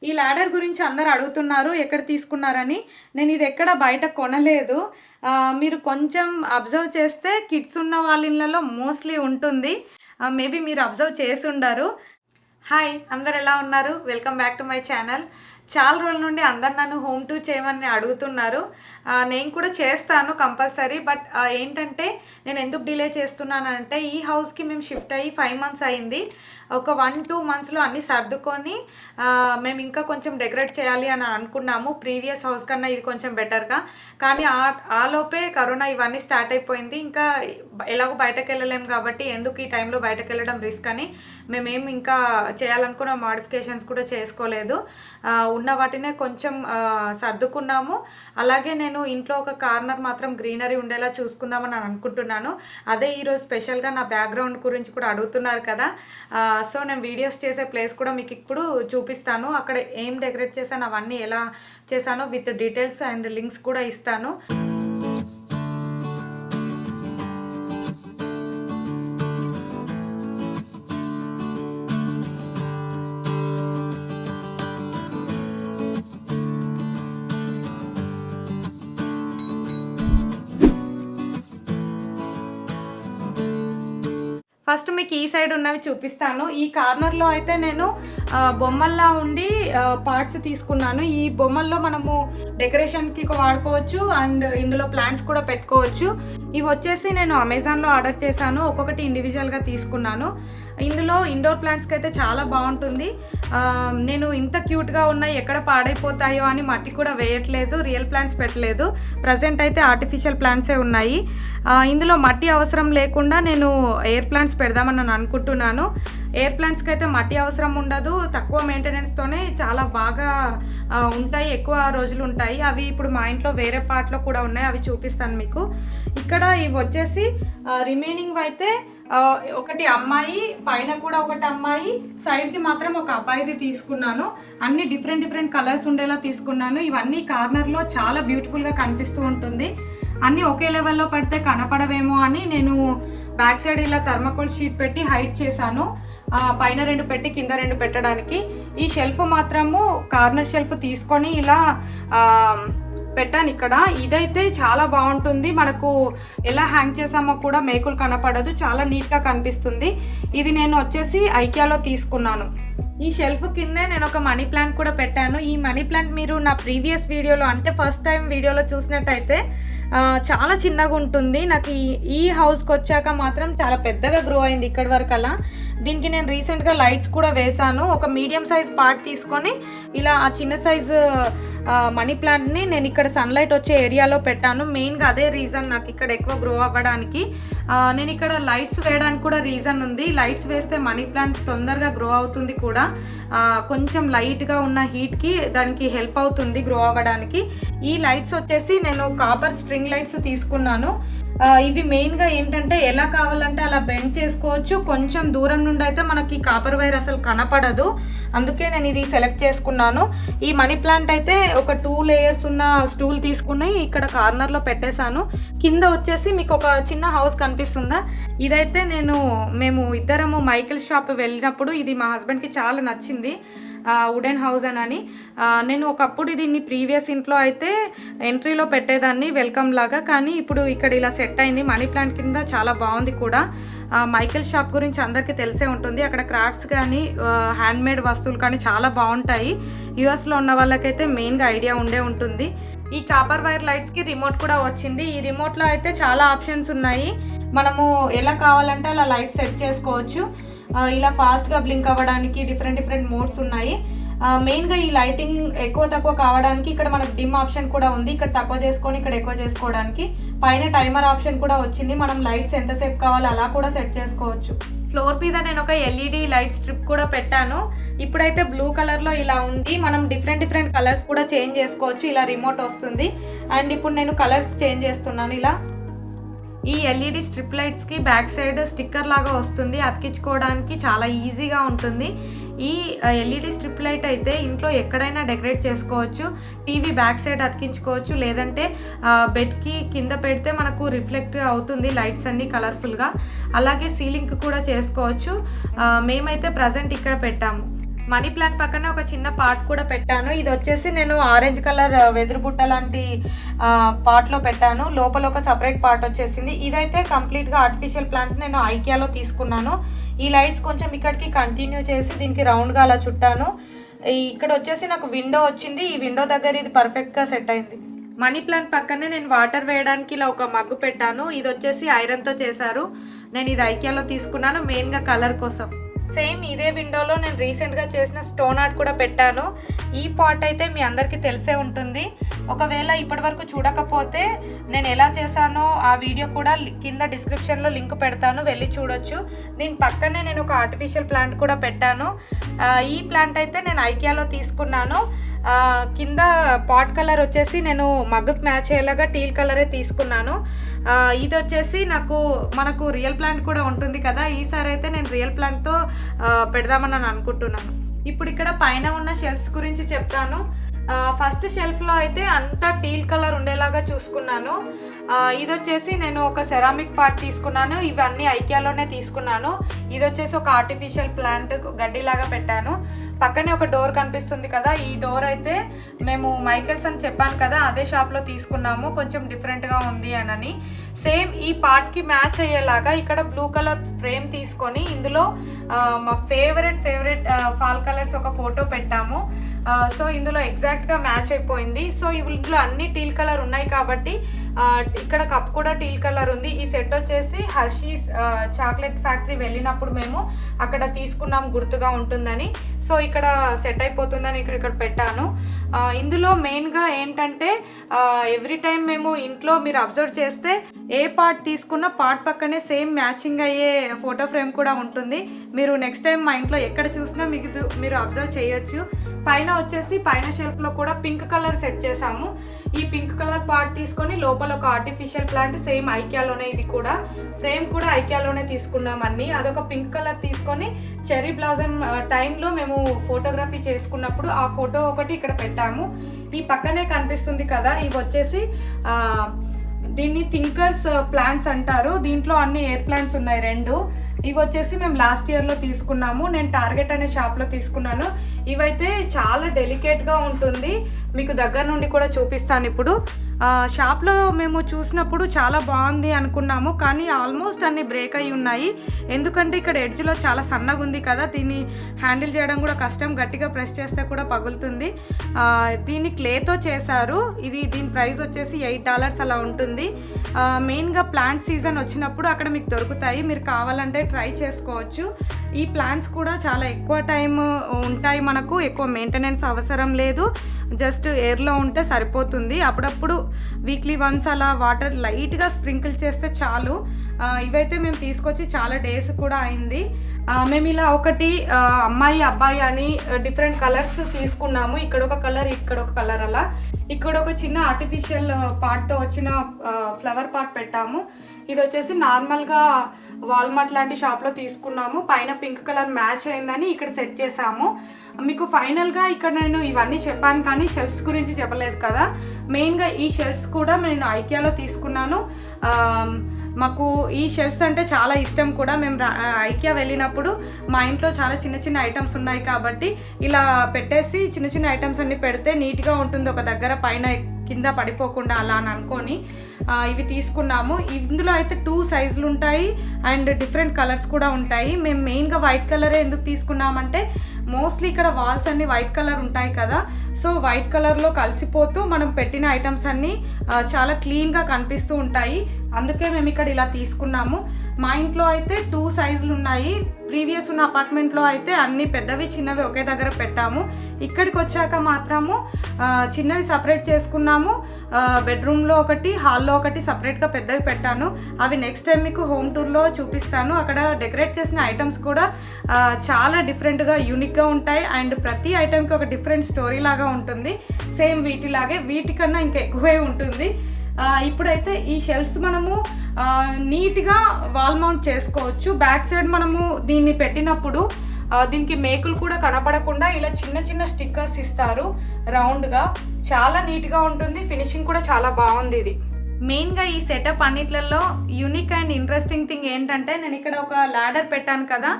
ఈ ల్యాడర్ గురించి అందరు అడుగుతున్నారు ఎక్కడ తీసుకున్నారని. నేను ఇది ఎక్కడ బయట కొనలేదు. మీరు కొంచెం అబ్జర్వ్ చేస్తే కిడ్స్ ఉన్న వాళ్ళ ఇళ్ళలో మోస్ట్లీ ఉంటుంది. మేబీ మీరు అబ్జర్వ్ చేసి ఉండరు. హాయ్, అందరు ఎలా ఉన్నారు? Welcome back to my channel. చాలా రోజుల నుండి అందరు నన్ను హోమ్ టూర్ చేయమని అడుగుతున్నారు. నేను కూడా చేస్తాను కంపల్సరీ. బట్ ఏంటంటే నేను ఎందుకు డిలే చేస్తున్నానంటే ఈ హౌస్కి మేము షిఫ్ట్ అయ్యి 5 months అయింది. ఒక 1-2 monthsలో అన్నీ సర్దుకొని మేము ఇంకా కొంచెం డెకరేట్ చేయాలి అని అనుకున్నాము. ప్రీవియస్ హౌస్ కన్నా ఇది కొంచెం బెటర్గా. కానీ ఆలోపే కరోనా ఇవన్నీ స్టార్ట్ అయిపోయింది. ఇంకా ఎలాగో బయటకు వెళ్ళలేము కాబట్టి ఎందుకు ఈ టైంలో బయటకు వెళ్ళడం రిస్క్ అని మేమేం ఇంకా చేయాలనుకున్న మోడిఫికేషన్స్ కూడా చేసుకోలేదు. ఉన్న వాటినే కొంచెం సర్దుకున్నాము. అలాగే నేను ఇంట్లో ఒక కార్నర్ మాత్రం గ్రీనరీ ఉండేలా చూసుకుందామని అనుకుంటున్నాను. అదే ఈరోజు స్పెషల్గా నా బ్యాక్గ్రౌండ్ గురించి కూడా అడుగుతున్నారు కదా. సో నేను వీడియోస్ చేసే ప్లేస్ కూడా మీకు ఇప్పుడు చూపిస్తాను. అక్కడ ఏం డెకరేట్ చేశాను, అవన్నీ ఎలా చేశానో విత్ డీటెయిల్స్ అండ్ లింక్స్ కూడా ఇస్తాను. ఫస్ట్ మీకు ఈ సైడ్ ఉన్నవి చూపిస్తాను. ఈ కార్నర్లో అయితే నేను బొమ్మల్లా ఉండి పార్ట్స్ తీసుకున్నాను. ఈ బొమ్మల్లో మనము డెకరేషన్కి వాడుకోవచ్చు అండ్ ఇందులో ప్లాంట్స్ కూడా పెట్టుకోవచ్చు. ఇవి వచ్చేసి నేను అమెజాన్లో ఆర్డర్ చేశాను. ఒక్కొక్కటి ఇండివిజువల్గా తీసుకున్నాను. ఇందులో ఇండోర్ ప్లాంట్స్కి అయితే చాలా బాగుంటుంది. నేను ఇంత క్యూట్గా ఉన్నాయి ఎక్కడ పాడైపోతాయో అని మట్టి కూడా వేయట్లేదు, రియల్ ప్లాంట్స్ పెట్టలేదు. ప్రజెంట్ అయితే ఆర్టిఫిషియల్ ప్లాంట్సే ఉన్నాయి. ఇందులో మట్టి అవసరం లేకుండా నేను ఎయిర్ ప్లాంట్స్ పెడదామని నేను అనుకుంటున్నాను. ఎయిర్ ప్లాంట్స్కి అయితే మట్టి అవసరం ఉండదు, తక్కువ మెయింటెనెన్స్తోనే చాలా బాగా ఉంటాయి, ఎక్కువ రోజులు ఉంటాయి. అవి ఇప్పుడు మా ఇంట్లో వేరే పార్ట్లో కూడా ఉన్నాయి, అవి చూపిస్తాను మీకు. ఇక్కడ ఇవి వచ్చేసి రిమైనింగ్ అయితే ఒకటి అమ్మాయి, పైన కూడా ఒకటి అమ్మాయి, సైడ్కి మాత్రం ఒక అబ్బాయిది తీసుకున్నాను. అన్ని డిఫరెంట్ కలర్స్ ఉండేలా తీసుకున్నాను. ఇవన్నీ కార్నర్లో చాలా బ్యూటిఫుల్గా కనిపిస్తూ ఉంటుంది. అన్నీ ఒకే లెవెల్లో పడితే కనపడవేమో అని నేను బ్యాక్ సైడ్ ఇలా థర్మాకోల్ షీట్ పెట్టి హైట్ చేశాను. పైన 2 పెట్టి కింద 2 పెట్టడానికి. ఈ షెల్ఫ్ మాత్రము కార్నర్ షెల్ఫ్ తీసుకొని ఇలా పెట్టాను ఇక్కడ. ఇదైతే చాలా బాగుంటుంది. మనకు ఎలా హ్యాంగ్ చేసామో కూడా మేకులు కనపడదు, చాలా నీట్గా కనిపిస్తుంది. ఇది నేను వచ్చేసి ఐకియాలో తీసుకున్నాను. ఈ షెల్ఫ్ కిందే నేను ఒక మనీ ప్లాంట్ కూడా పెట్టాను. ఈ మనీ ప్లాంట్ మీరు నా ప్రీవియస్ వీడియోలో అంటే ఫస్ట్ టైం వీడియోలో చూసినట్టయితే చాలా చిన్నగా ఉంటుంది. నాకు ఈ హౌస్కి వచ్చాక మాత్రం చాలా పెద్దగా గ్రో అయింది ఇక్కడి వరకు అలా. దీనికి నేను రీసెంట్గా లైట్స్ కూడా వేశాను. ఒక మీడియం సైజ్ పార్ట్ తీసుకొని ఇలా ఆ చిన్న సైజు మనీ ప్లాంట్ని నేను ఇక్కడ సన్లైట్ వచ్చే ఏరియాలో పెట్టాను. మెయిన్గా అదే రీజన్ నాకు ఇక్కడ ఎక్కువ గ్రో అవ్వడానికి. నేను ఇక్కడ లైట్స్ వేయడానికి కూడా రీజన్ ఉంది. లైట్స్ వేస్తే మనీ ప్లాంట్ తొందరగా గ్రో అవుతుంది కూడా. కొంచెం లైట్గా ఉన్న హీట్కి దానికి హెల్ప్ అవుతుంది గ్రో అవ్వడానికి. ఈ లైట్స్ వచ్చేసి నేను కాపర్ స్ట్రింగ్ లైట్స్ తీసుకున్నాను. ఇవి మెయిన్గా ఏంటంటే ఎలా కావాలంటే అలా బెండ్ చేసుకోవచ్చు. కొంచెం దూరం నుండి అయితే మనకి కాపర్ వైర్ అసలు కనపడదు, అందుకే నేను ఇది సెలెక్ట్ చేసుకున్నాను. ఈ మనీ ప్లాంట్ అయితే ఒక 2 layers ఉన్న స్టూల్ తీసుకుని ఇక్కడ కార్నర్లో పెట్టేశాను. కింద వచ్చేసి మీకు ఒక చిన్న హౌస్ కనిపిస్తుందా, ఇదైతే మేము ఇద్దరము మైకిల్ షాప్ వెళ్ళినప్పుడు ఇది మా హస్బెండ్కి చాలా నచ్చింది, వుడెన్ హౌస్ అని. నేను ఒకప్పుడు దీన్ని ప్రీవియస్ ఇంట్లో అయితే ఎంట్రీలో పెట్టేదాన్ని వెల్కమ్ లాగా, కానీ ఇప్పుడు ఇక్కడ ఇలా సెట్ అయింది. మనీ ప్లాంట్ కింద చాలా బాగుంది కూడా. మైకిల్ షాప్ గురించి అందరికీ తెలిసే ఉంటుంది. అక్కడ క్రాఫ్ట్స్ కానీ హ్యాండ్మేడ్ వస్తువులు కానీ చాలా బాగుంటాయి. యూఎస్లో ఉన్న వాళ్ళకైతే మెయిన్గా ఐడియా ఉండే ఉంటుంది. ఈ కాపర్ వైర్ లైట్స్కి రిమోట్ కూడా వచ్చింది. ఈ రిమోట్లో అయితే చాలా ఆప్షన్స్ ఉన్నాయి. మనము ఎలా కావాలంటే అలా లైట్ సెట్ చేసుకోవచ్చు. ఇలా ఫాస్ట్గా బ్లింక్ అవ్వడానికి డిఫరెంట్ మోడ్స్ ఉన్నాయి. మెయిన్గా ఈ లైటింగ్ ఎక్కువ తక్కువ కావడానికి ఇక్కడ మనకు డిమ్ ఆప్షన్ కూడా ఉంది. ఇక్కడ తక్కువ చేసుకొని ఇక్కడ ఎక్కువ చేసుకోవడానికి. పైన టైమర్ ఆప్షన్ కూడా వచ్చింది. మనం లైట్స్ ఎంతసేపు కావాలో అలా కూడా సెట్ చేసుకోవచ్చు. ఫ్లోర్ మీద నేను ఒక LED లైట్ స్ట్రిప్ కూడా పెట్టాను. ఇప్పుడైతే బ్లూ కలర్లో ఇలా ఉంది. మనం డిఫరెంట్ కలర్స్ కూడా చేంజ్ చేసుకోవచ్చు. ఇలా రిమోట్ వస్తుంది. అండ్ ఇప్పుడు నేను కలర్స్ చేంజ్ చేస్తున్నాను. ఇలా ఈ LED స్ట్రిప్ లైట్స్కి బ్యాక్ సైడ్ స్టిక్కర్ లాగా వస్తుంది, అతికించుకోవడానికి చాలా ఈజీగా ఉంటుంది. ఈ LED స్ట్రిప్ లైట్ అయితే ఇంట్లో ఎక్కడైనా డెకరేట్ చేసుకోవచ్చు. టీవీ బ్యాక్ సైడ్ అతికించుకోవచ్చు, లేదంటే బెడ్కి కింద పెడితే మనకు రిఫ్లెక్ట్ అవుతుంది లైట్స్ అన్నీ కలర్ఫుల్గా. అలాగే సీలింగ్ కూడా చేసుకోవచ్చు. మేమైతే ప్రజెంట్ ఇక్కడ పెట్టాము. మనీ ప్లాంట్ పక్కనే ఒక చిన్న పాట్ కూడా పెట్టాను. ఇది వచ్చేసి నేను ఆరెంజ్ కలర్ వెదురు బుట్ట లాంటి పాట్లో పెట్టాను. లోపల ఒక సపరేట్ పాట్ వచ్చేసింది. ఇదైతే కంప్లీట్గా ఆర్టిఫిషియల్ ప్లాంట్ నేను ఐకియాలో తీసుకున్నాను. ఈ లైట్స్ కొంచెం ఇక్కడికి కంటిన్యూ చేసి దీనికి రౌండ్గా అలా చుట్టాను. ఇక్కడ వచ్చేసి నాకు విండో వచ్చింది. ఈ విండో దగ్గర ఇది పర్ఫెక్ట్గా సెట్ అయింది. మనీ ప్లాంట్ పక్కనే నేను వాటర్ వేయడానికి ఇలా ఒక మగ్గు పెట్టాను. ఇది వచ్చేసి ఐరన్తో చేశారు. నేను ఇది ఐకియాలో తీసుకున్నాను మెయిన్గా కలర్ కోసం. సేమ్ ఇదే విండోలో నేను రీసెంట్గా చేసిన స్టోన్ ఆర్ట్ కూడా పెట్టాను. ఈ పాట్ అయితే మీ అందరికీ తెలిసే ఉంటుంది. ఒకవేళ ఇప్పటివరకు చూడకపోతే నేను ఎలా చేశానో ఆ వీడియో కూడా కింద డిస్క్రిప్షన్లో లింక్ పెడతాను, వెళ్ళి చూడొచ్చు. దీని పక్కనే నేను ఒక ఆర్టిఫిషియల్ ప్లాంట్ కూడా పెట్టాను. ఈ ప్లాంట్ అయితే నేను ఐకియాలో తీసుకున్నాను. కింద పాట్ కలర్ వచ్చేసి నేను మగ్గుకు మ్యాచ్ అయ్యేలాగా టీల్ కలరే తీసుకున్నాను. ఇది వచ్చేసి మనకు రియల్ ప్లాంట్ కూడా ఉంటుంది కదా, ఈసారి అయితే నేను రియల్ ప్లాంట్తో పెడదామని అనుకుంటున్నాను. ఇప్పుడు ఇక్కడ పైన ఉన్న షెల్ఫ్స్ గురించి చెప్తాను. ఫస్ట్ షెల్ఫ్లో అయితే అంతా టీల్ కలర్ ఉండేలాగా చూసుకున్నాను. ఇది వచ్చేసి నేను ఒక సెరామిక్ పార్ట్ తీసుకున్నాను. ఇవన్నీ ఐకియాలోనే తీసుకున్నాను. ఇది వచ్చేసి ఒక ఆర్టిఫిషియల్ ప్లాంట్ గడ్డిలాగా పెట్టాను. పక్కనే ఒక డోర్ కనిపిస్తుంది కదా, ఈ డోర్ అయితే మేము మైకెల్స్ అని చెప్పాను కదా, అదే షాప్లో తీసుకున్నాము. కొంచెం డిఫరెంట్గా ఉంది అని. సేమ్ ఈ పార్ట్కి మ్యాచ్ అయ్యేలాగా ఇక్కడ బ్లూ కలర్ ఫ్రేమ్ తీసుకొని ఇందులో మా ఫేవరెట్ ఫాల్ కలర్స్ ఒక ఫోటో పెట్టాము. సో ఇందులో ఎగ్జాక్ట్గా మ్యాచ్ అయిపోయింది. సో ఇందులో అన్ని టీల్ కలర్ ఉన్నాయి కాబట్టి ఇక్కడ కప్ కూడా టీల్ కలర్ ఉంది. ఈ సెట్ వచ్చేసి హర్షీస్ చాక్లెట్ ఫ్యాక్టరీ వెళ్ళినప్పుడు మేము అక్కడ తీసుకున్నాం, గుర్తుగా ఉంటుందని. సో ఇక్కడ సెట్ అయిపోతుందని ఇక్కడ పెట్టాను. ఇందులో మెయిన్గా ఏంటంటే ఎవ్రీ టైం మేము ఇంట్లో మీరు అబ్జర్వ్ చేస్తే ఏ పార్ట్ తీసుకున్న పార్ట్ పక్కనే సేమ్ మ్యాచింగ్ అయ్యే ఫోటో ఫ్రేమ్ కూడా ఉంటుంది. మీరు నెక్స్ట్ టైం మా ఇంట్లో ఎక్కడ చూసినా మీరు అబ్జర్వ్ చేయొచ్చు. పైన వచ్చేసి పైన షెల్ఫ్లో కూడా పింక్ కలర్ సెట్ చేసాము. ఈ పింక్ కలర్ పార్ట్ తీసుకొని లోపల ఒక ఆర్టిఫిషియల్ ప్లాంట్ సేమ్ ఐకియాలోనే, ఇది కూడా ఫ్రేమ్ కూడా ఐకియాలోనే తీసుకున్నాం అన్ని. అదొక పింక్ కలర్ తీసుకొని చెర్రీ బ్లాజమ్ టైంలో మేము ఫోటోగ్రఫీ చేసుకున్నప్పుడు ఆ ఫోటో ఒకటి ఇక్కడ పెట్టాము. ఈ పక్కనే కనిపిస్తుంది కదా, ఇవి వచ్చేసి దీన్ని థింకర్స్ ప్లాంట్స్ అంటారు. దీంట్లో అన్ని ఎయిర్ ప్లాంట్స్ ఉన్నాయి 2. ఇవి వచ్చేసి మేము లాస్ట్ ఇయర్లో తీసుకున్నాము. నేను టార్గెట్ అనే షాప్లో తీసుకున్నాను. ఇవైతే చాలా డెలికేట్గా ఉంటుంది, మీకు దగ్గర నుండి కూడా చూపిస్తాను ఇప్పుడు. షాప్లో మేము చూసినప్పుడు చాలా బాగుంది అనుకున్నాము, కానీ ఆల్మోస్ట్ అన్ని బ్రేక్ అయి ఉన్నాయి. ఎందుకంటే ఇక్కడ ఎడ్జ్లో చాలా సన్నగా ఉంది కదా, దీన్ని హ్యాండిల్ చేయడం కూడా కష్టం, గట్టిగా ప్రెస్ చేస్తే కూడా పగులుతుంది. దీన్ని క్లేతో చేశారు. దీని ప్రైస్ వచ్చేసి $8 అలా ఉంటుంది. మెయిన్గా ప్లాంట్ సీజన్ వచ్చినప్పుడు అక్కడ మీకు దొరుకుతాయి, మీరు కావాలంటే ట్రై చేసుకోవచ్చు. ఈ ప్లాంట్స్ కూడా చాలా ఎక్కువ టైం ఉంటాయి, మనకు ఎక్కువ మెయింటెనెన్స్ అవసరం లేదు, జస్ట్ ఎయిర్లో ఉంటే సరిపోతుంది. అప్పుడప్పుడు వీక్లీ వన్స్ అలా వాటర్ లైట్గా స్ప్రింకిల్ చేస్తే చాలు. ఇవైతే మేము తీసుకొచ్చి చాలా డేస్ కూడా అయింది. మేము ఇలా ఒకటి అమ్మాయి అబ్బాయి అని డిఫరెంట్ కలర్స్ తీసుకున్నాము. ఇక్కడ ఒక కలర్, ఇక్కడ ఒక కలర్, అలా ఇక్కడ ఒక చిన్న ఆర్టిఫిషియల్ పార్ట్తో వచ్చిన ఫ్లవర్ పార్ట్ పెట్టాము. ఇది వచ్చేసి నార్మల్గా వాల్మార్ట్ లాంటి షాప్లో తీసుకున్నాము. పైన పింక్ కలర్ మ్యాచ్ అయిందని ఇక్కడ సెట్ చేసాము. మీకు ఫైనల్గా ఇక్కడ నేను ఇవన్నీ చెప్పాను, కానీ షెల్ఫ్స్ గురించి చెప్పలేదు కదా. మెయిన్గా ఈ షెల్ఫ్స్ కూడా నేను ఐకియాలో తీసుకున్నాను. మాకు ఈ షెల్ఫ్స్ అంటే చాలా ఇష్టం కూడా. మేము ఐకియా వెళ్ళినప్పుడు మా ఇంట్లో చాలా చిన్న చిన్న ఐటమ్స్ ఉన్నాయి కాబట్టి ఇలా పెట్టేసి చిన్న చిన్న ఐటమ్స్ అన్ని పెడితే నీట్గా ఉంటుంది, ఒక దగ్గర పైన కింద పడిపోకుండా అలా అని అనుకొని ఇవి తీసుకున్నాము. ఇందులో అయితే 2 సైజులు ఉంటాయి అండ్ డిఫరెంట్ కలర్స్ కూడా ఉంటాయి. మేము మెయిన్గా వైట్ కలరే ఎందుకు తీసుకున్నామంటే మోస్ట్లీ ఇక్కడ వాల్స్ అన్ని వైట్ కలర్ ఉంటాయి కదా, సో వైట్ కలర్లో కలిసిపోతూ మనం పెట్టిన ఐటమ్స్ అన్నీ చాలా క్లీన్గా కనిపిస్తూ ఉంటాయి. అందుకే మేము ఇక్కడ ఇలా తీసుకున్నాము. మా ఇంట్లో అయితే 2 సైజులు ఉన్నాయి. ప్రీవియస్ ఉన్న అపార్ట్మెంట్లో అయితే అన్ని పెద్దవి చిన్నవి ఒకే దగ్గర పెట్టాము. ఇక్కడికి వచ్చాక మాత్రము చిన్నవి సపరేట్ చేసుకున్నాము. బెడ్రూమ్లో ఒకటి, హాల్లో ఒకటి సపరేట్గా పెద్దవి పెట్టాను. అవి నెక్స్ట్ టైం మీకు హోమ్ టూర్లో చూపిస్తాను. అక్కడ డెకరేట్ చేసిన ఐటమ్స్ కూడా చాలా డిఫరెంట్గా యూనిక్గా ఉంటాయి అండ్ ప్రతి ఐటమ్కి ఒక డిఫరెంట్ స్టోరీ లాగా ఉంటుంది. సేమ్ వీటిలాగే, వీటికన్నా ఇంకా ఎక్కువే ఉంటుంది. ఇప్పుడైతే ఈ షెల్ఫ్స్ మనము నీట్గా వాల్ మౌంట్ చేసుకోవచ్చు. బ్యాక్ సైడ్ మనము దీన్ని పెట్టినప్పుడు దీనికి మేకులు కూడా కనపడకుండా ఇలా చిన్న చిన్న స్టిక్కర్స్ ఇస్తారు రౌండ్గా, చాలా నీట్గా ఉంటుంది. ఫినిషింగ్ కూడా చాలా బాగుంది. ఇది మెయిన్గా ఈ సెటప్ అన్నిట్లలో యూనిక్ అండ్ ఇంట్రెస్టింగ్ థింగ్ ఏంటంటే నేను ఇక్కడ ఒక ల్యాడర్ పెట్టాను కదా,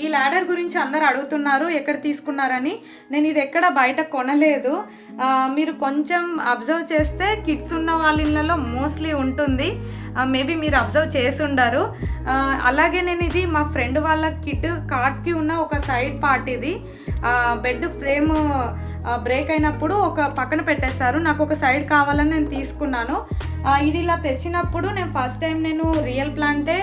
ఈ ల్యాడర్ గురించి అందరు అడుగుతున్నారు ఎక్కడ తీసుకున్నారని. నేను ఇది ఎక్కడ బయట కొనలేదు. మీరు కొంచెం అబ్జర్వ్ చేస్తే కిడ్స్ ఉన్న వాళ్ళ ఇళ్ళలో మోస్ట్లీ ఉంటుంది, మేబీ మీరు అబ్జర్వ్ చేసి ఉండరు. అలాగే నేను ఇది మా ఫ్రెండ్ వాళ్ళ కిడ్ కార్ట్కి ఉన్న ఒక సైడ్ పార్ట్, ఇది బెడ్ ఫ్రేమ్ బ్రేక్ అయినప్పుడు ఒక పక్కన పెట్టేస్తారు, నాకు ఒక సైడ్ కావాలని నేను తీసుకున్నాను. ఇది ఇలా తెచ్చినప్పుడు నేను ఫస్ట్ టైం నేను రియల్ ప్లాంటే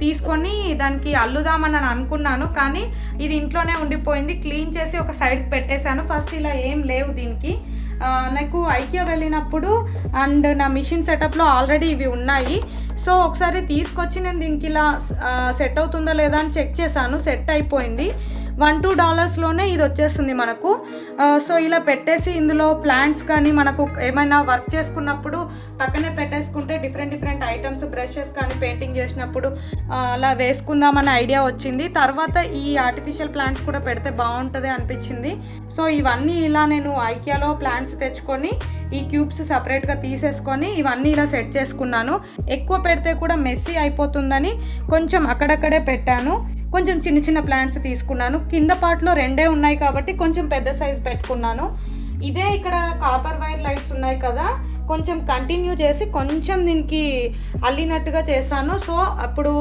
తీసుకొని దానికి అల్లుదామని అనుకున్నాను, కానీ ఇది ఇంట్లోనే ఉండిపోయింది. క్లీన్ చేసి ఒక సైడ్కి పెట్టేశాను. ఫస్ట్ ఇలా ఏం లేవు దీనికి. నాకు ఐకియా వెళ్ళినప్పుడు అండ్ నా మిషన్ సెటప్లో ఆల్రెడీ ఇవి ఉన్నాయి. సో ఒకసారి తీసుకొచ్చి నేను దీనికి ఇలా సెట్ అవుతుందా లేదా అని చెక్ చేశాను. సెట్ అయిపోయింది. $1-2 ఇది వచ్చేస్తుంది మనకు. సో ఇలా పెట్టేసి ఇందులో ప్లాంట్స్ కానీ మనకు ఏమైనా వర్క్ చేసుకున్నప్పుడు పక్కనే పెట్టేసుకుంటే డిఫరెంట్ ఐటమ్స్, బ్రషెస్ కానీ పెయింటింగ్ చేసినప్పుడు అలా వేసుకుందామన్న ఐడియా వచ్చింది. తర్వాత ఈ ఆర్టిఫిషియల్ ప్లాంట్స్ కూడా పెడితే బాగుంటుంది అనిపించింది. సో ఇవన్నీ ఇలా నేను ఐకియాలో ప్లాంట్స్ తెచ్చుకొని ఈ క్యూబ్స్ సపరేట్గా తీసేసుకొని ఇవన్నీ ఇలా సెట్ చేసుకున్నాను. ఎక్కువ పెడితే కూడా మెస్సీ అయిపోతుందని కొంచెం అక్కడక్కడే పెట్టాను. కొంచెం చిన్న ప్లాంట్స్ తీసుకున్నాను. కింద పార్ట్లో 2 ఉన్నాయి కాబట్టి కొంచెం పెద్ద సైజ్ పెట్టుకున్నాను. ఇదే ఇక్కడ కాపర్ వైర్ లైట్స్ ఉన్నాయి కదా, కొంచెం కంటిన్యూ చేసి కొంచెం దీనికి అల్లినట్టుగా చేశాను. సో అప్పుడు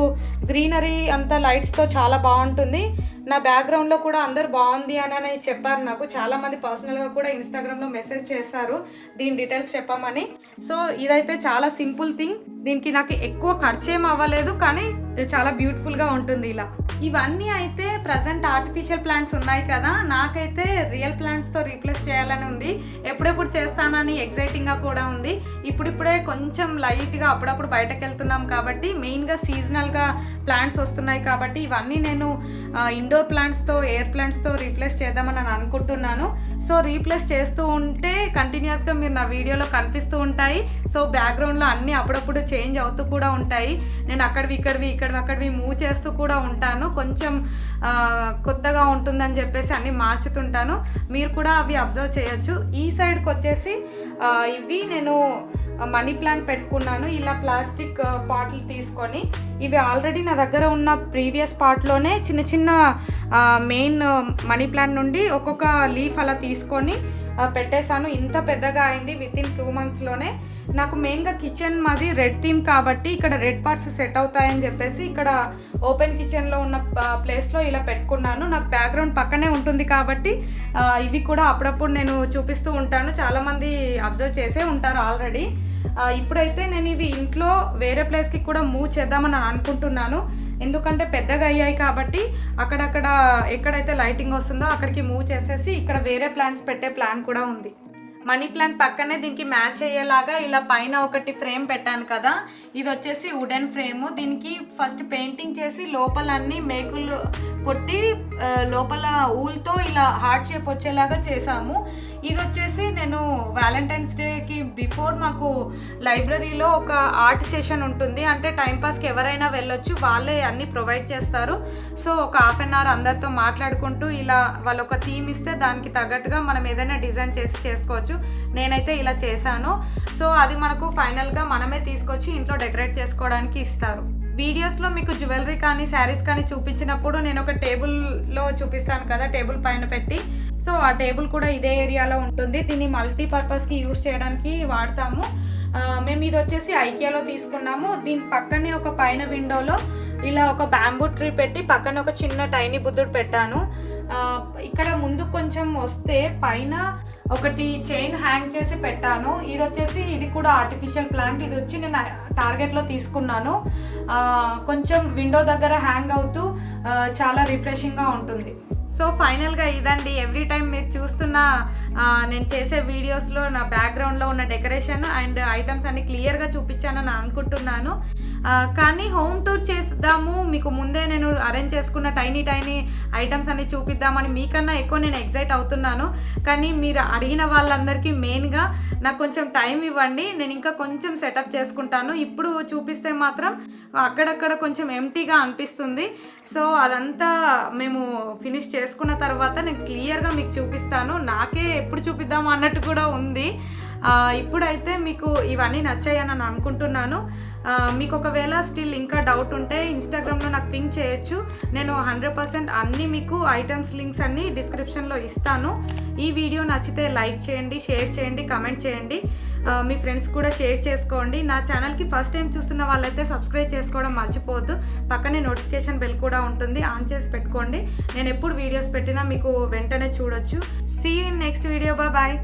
గ్రీనరీ అంతా లైట్స్తో చాలా బాగుంటుంది. నా బ్యాక్గ్రౌండ్లో కూడా అందరు బాగుంది అని చెప్పారు. నాకు చాలామంది పర్సనల్గా కూడా ఇన్స్టాగ్రామ్లో మెసేజ్ చేశారు దీని డీటెయిల్స్ చెప్పమని. సో ఇదైతే చాలా సింపుల్ థింగ్, దీనికి నాకు ఎక్కువ ఖర్చు ఏం అవ్వలేదు, కానీ చాలా బ్యూటిఫుల్గా ఉంటుంది ఇలా. ఇవన్నీ అయితే ప్రజెంట్ ఆర్టిఫిషియల్ ప్లాంట్స్ ఉన్నాయి కదా, నాకైతే రియల్ ప్లాంట్స్తో రీప్లేస్ చేయాలని ఉంది. ఎప్పుడెప్పుడు చేస్తానని ఎగ్జైటింగ్గా కూడా ఉంది. ఇప్పుడిప్పుడే కొంచెం లైట్గా అప్పుడప్పుడు బయటకు వెళ్తున్నాం కాబట్టి, మెయిన్గా సీజనల్గా ప్లాంట్స్ వస్తున్నాయి కాబట్టి ఇవన్నీ నేను ఇండోర్ ప్లాంట్స్తో, ఎయిర్ ప్లాంట్స్తో రీప్లేస్ చేద్దామని నేను అనుకుంటున్నాను. సో రీప్లేస్ చేస్తూ ఉంటే కంటిన్యూస్గా మీరు నా వీడియోలో కనిపిస్తూ ఉంటాయి. సో బ్యాక్గ్రౌండ్లో అన్నీ అప్పుడప్పుడు చేంజ్ అవుతూ కూడా ఉంటాయి. నేను అక్కడివి మూవ్ చేస్తూ కూడా ఉంటాను. కొంచెం కొత్తగా ఉంటుందని చెప్పేసి అన్నీ మార్చుతుంటాను. మీరు కూడా అవి అబ్జర్వ్ చేయొచ్చు. ఈ సైడ్కి వచ్చేసి ఇవి నేను మనీ ప్లాంట్ పెట్టుకున్నాను. ఇలా ప్లాస్టిక్ పాట్లు తీసుకొని, ఇవి ఆల్రెడీ నా దగ్గర ఉన్న ప్రీవియస్ పార్ట్లోనే చిన్న మెయిన్ మనీ ప్లాంట్ నుండి ఒక్కొక్క లీఫ్ అలా తీసుకొని పెట్టేశాను. ఇంత పెద్దగా అయింది వితిన్ 2 monthsలోనే. నాకు మెయిన్గా కిచెన్ మాది రెడ్ థీమ్ కాబట్టి ఇక్కడ రెడ్ పార్ట్స్ సెట్ అవుతాయని చెప్పేసి ఇక్కడ ఓపెన్ కిచెన్లో ఉన్న ప్లేస్లో ఇలా పెట్టుకున్నాను. నాకు బ్యాక్గ్రౌండ్ పక్కనే ఉంటుంది కాబట్టి ఇవి కూడా అప్పుడప్పుడు నేను చూపిస్తూ ఉంటాను. చాలామంది అబ్జర్వ్ చేసే ఉంటారు ఆల్రెడీ. ఇప్పుడైతే నేను ఇవి ఇంట్లో వేరే ప్లేస్కి కూడా మూవ్ చేద్దామని అనుకుంటున్నాను. ఎందుకంటే పెద్దగా అయ్యాయి కాబట్టి అక్కడక్కడ ఎక్కడైతే లైటింగ్ వస్తుందో అక్కడికి మూవ్ చేసేసి ఇక్కడ వేరే ప్లాంట్స్ పెట్టే ప్లాన్ కూడా ఉంది. మనీ ప్లాంట్ పక్కనే దీనికి మ్యాచ్ అయ్యేలాగా ఇలా పైన ఒకటి ఫ్రేమ్ పెట్టాను కదా, ఇది వచ్చేసి వుడెన్ ఫ్రేమ్. దీనికి ఫస్ట్ పెయింటింగ్ చేసి లోపల అన్ని మేకులు కొట్టి లోపల ఊల్తో ఇలా హార్ట్ షేప్ వచ్చేలాగా చేసాము. ఇది వచ్చేసి నేను వ్యాలంటైన్స్ డేకి బిఫోర్ మాకు లైబ్రరీలో ఒక ఆర్ట్ సెషన్ ఉంటుంది. అంటే టైంపాస్కి ఎవరైనా వెళ్ళొచ్చు, వాళ్ళే అన్నీ ప్రొవైడ్ చేస్తారు. సో ఒక 1/2 hour అందరితో మాట్లాడుకుంటూ ఇలా వాళ్ళు ఒక థీమ్ ఇస్తే దానికి తగ్గట్టుగా మనం ఏదైనా డిజైన్ చేసి చేసుకోవచ్చు. నేనైతే ఇలా చేశాను. సో అది మనకు ఫైనల్గా మనమే తీసుకొచ్చి ఇంట్లో డెకరేట్ చేసుకోవడానికి ఇస్తారు. వీడియోస్లో మీకు జ్యువెలరీ కానీ శారీస్ కానీ చూపించినప్పుడు నేను ఒక టేబుల్లో చూపిస్తాను కదా, టేబుల్ పైన పెట్టి. సో ఆ టేబుల్ కూడా ఇదే ఏరియాలో ఉంటుంది. దీన్ని మల్టీపర్పస్కి యూజ్ చేయడానికి వాడతాము. మేము ఇది వచ్చేసి ఐకియాలో తీసుకున్నాము. దీని పక్కనే ఒక పైన విండోలో ఇలా ఒక బ్యాంబూ ట్రీ పెట్టి పక్కన ఒక చిన్న టైనీ బుద్ధుడు పెట్టాను. ఇక్కడ ముందు కొంచెం వస్తే పైన ఒకటి చైన్ హ్యాంగ్ చేసి పెట్టాను. ఇది వచ్చేసి ఇది కూడా ఆర్టిఫిషియల్ ప్లాంట్. ఇది వచ్చి నేను టార్గెట్లో తీసుకున్నాను. కొంచెం విండో దగ్గర హ్యాంగ్ అవుతూ చాలా రిఫ్రెషింగ్గా ఉంటుంది. సో ఫైనల్గా ఇదండి. ఎవ్రీ టైం మీరు చూస్తున్న నేను చేసే వీడియోస్లో నా బ్యాక్గ్రౌండ్లో ఉన్న డెకరేషన్ అండ్ ఐటమ్స్ అన్ని క్లియర్గా చూపించానని అనుకుంటున్నాను. కానీ హోమ్ టూర్ చేద్దాము, మీకు ముందే నేను అరేంజ్ చేసుకున్న టైనీ ఐటమ్స్ అన్ని చూపిద్దామని మీకన్నా ఎక్కువ నేను ఎగ్జైట్ అవుతున్నాను. కానీ మీరు అడిగిన వాళ్ళందరికీ మెయిన్గా నాకు కొంచెం టైం ఇవ్వండి, నేను ఇంకా కొంచెం సెటప్ చేసుకుంటాను. ఇప్పుడు చూపిస్తే మాత్రం అక్కడక్కడ కొంచెం ఎంటీగా అనిపిస్తుంది. సో అదంతా మేము ఫినిష్ చేసుకున్న తర్వాత నేను క్లియర్గా మీకు చూపిస్తాను. నాకే ఎప్పుడు చూపిద్దాము అన్నట్టు కూడా ఉంది. ఇప్పుడైతే మీకు ఇవన్నీ నచ్చాయని నేను అనుకుంటున్నాను. మీకు ఒకవేళ స్టిల్ ఇంకా డౌట్ ఉంటే ఇన్స్టాగ్రామ్లో నాకు పింక్ చేయొచ్చు. నేను 100% అన్నీ మీకు ఐటమ్స్ లింక్స్ అన్నీ డిస్క్రిప్షన్లో ఇస్తాను. ఈ వీడియో నచ్చితే లైక్ చేయండి, షేర్ చేయండి, కమెంట్ చేయండి, మీ ఫ్రెండ్స్ కూడా షేర్ చేసుకోండి. నా ఛానల్కి ఫస్ట్ టైం చూస్తున్న వాళ్ళైతే సబ్స్క్రైబ్ చేసుకోవడం మర్చిపోవద్దు. పక్కనే నోటిఫికేషన్ బెల్ కూడా ఉంటుంది, ఆన్ చేసి పెట్టుకోండి. నేను ఎప్పుడు వీడియోస్ పెట్టినా మీకు వెంటనే చూడొచ్చు. See you in next video. Bye.